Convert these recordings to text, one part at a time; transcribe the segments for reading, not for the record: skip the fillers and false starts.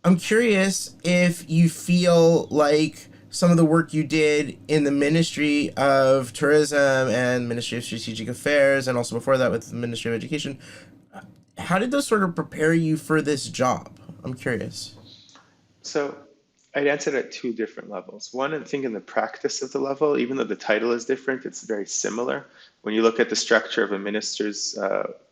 I'm curious if you feel like some of the work you did in the Ministry of Tourism and Ministry of Strategic Affairs, and also before that with the Ministry of Education, how did those sort of prepare you for this job? I'm curious. So I'd answer it at two different levels. One, I think in the practice of the level, even though the title is different, it's very similar. When you look at the structure of a minister's,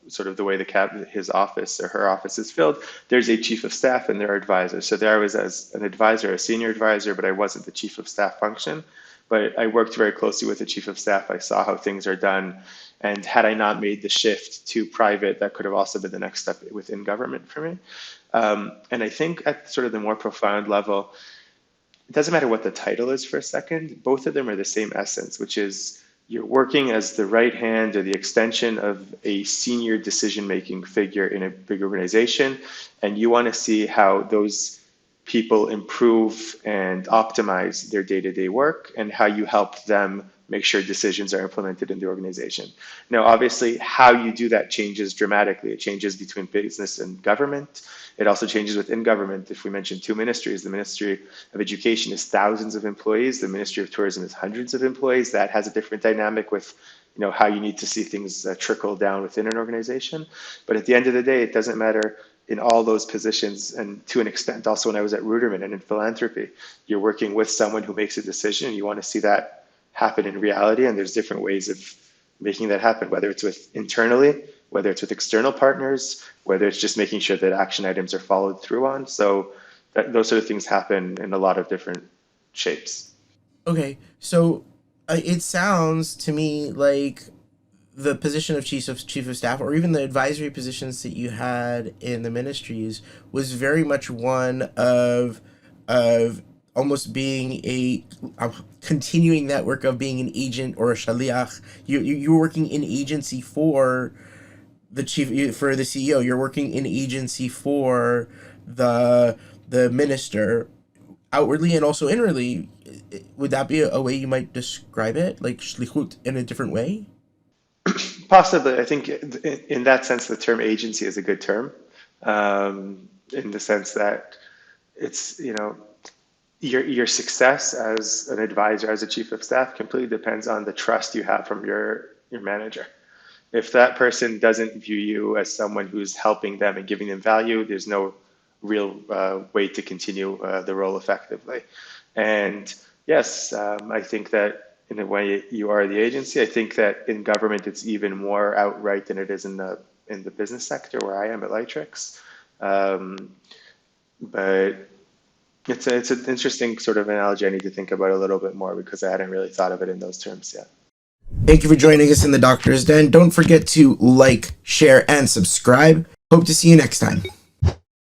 sort of the way the cabinet, his office or her office is filled, there's a chief of staff and there are advisors. So there I was as an advisor, a senior advisor, but I wasn't the chief of staff function. But I worked very closely with the chief of staff. I saw how things are done. And had I not made the shift to private, that could have also been the next step within government for me. And I think at sort of the more profound level, it doesn't matter what the title is for a second, both of them are the same essence, which is you're working as the right hand or the extension of a senior decision-making figure in a big organization, and you want to see how those people improve and optimize their day-to-day work and how you help them make sure decisions are implemented in the organization. Now, obviously, how you do that changes dramatically. It changes between business and government. It also changes within government. If we mention two ministries, the Ministry of Education is thousands of employees. The Ministry of Tourism is hundreds of employees. That has a different dynamic with how you need to see things trickle down within an organization. But at the end of the day, it doesn't matter in all those positions, and to an extent also when I was at Ruderman and in philanthropy, you're working with someone who makes a decision and you want to see that happen in reality, and there's different ways of making that happen, whether it's with internally, whether it's with external partners, whether it's just making sure that action items are followed through on. So those sort of things happen in a lot of different shapes. Okay, so it sounds to me like the position of chief of staff, or even the advisory positions that you had in the ministries, was very much one of almost being a continuing that work of being an agent or a shaliach. You're working in agency for for the CEO. You're working in agency for the minister, outwardly and also inwardly. Would that be a way you might describe it, like shlichut in a different way? Possibly, I think in that sense, the term agency is a good term, in the sense that it's, your success as an advisor, as a chief of staff, completely depends on the trust you have from your manager. If that person doesn't view you as someone who's helping them and giving them value, there's no real way to continue the role effectively. And yes, I think that in a way you are the agency. I think that in government it's even more outright than it is in the business sector where I am at Lightrix. But it's an interesting sort of analogy I need to think about a little bit more because I hadn't really thought of it in those terms yet. Thank you for joining us in the Doctor's Den. Don't forget to like, share, and subscribe. Hope to see you next time.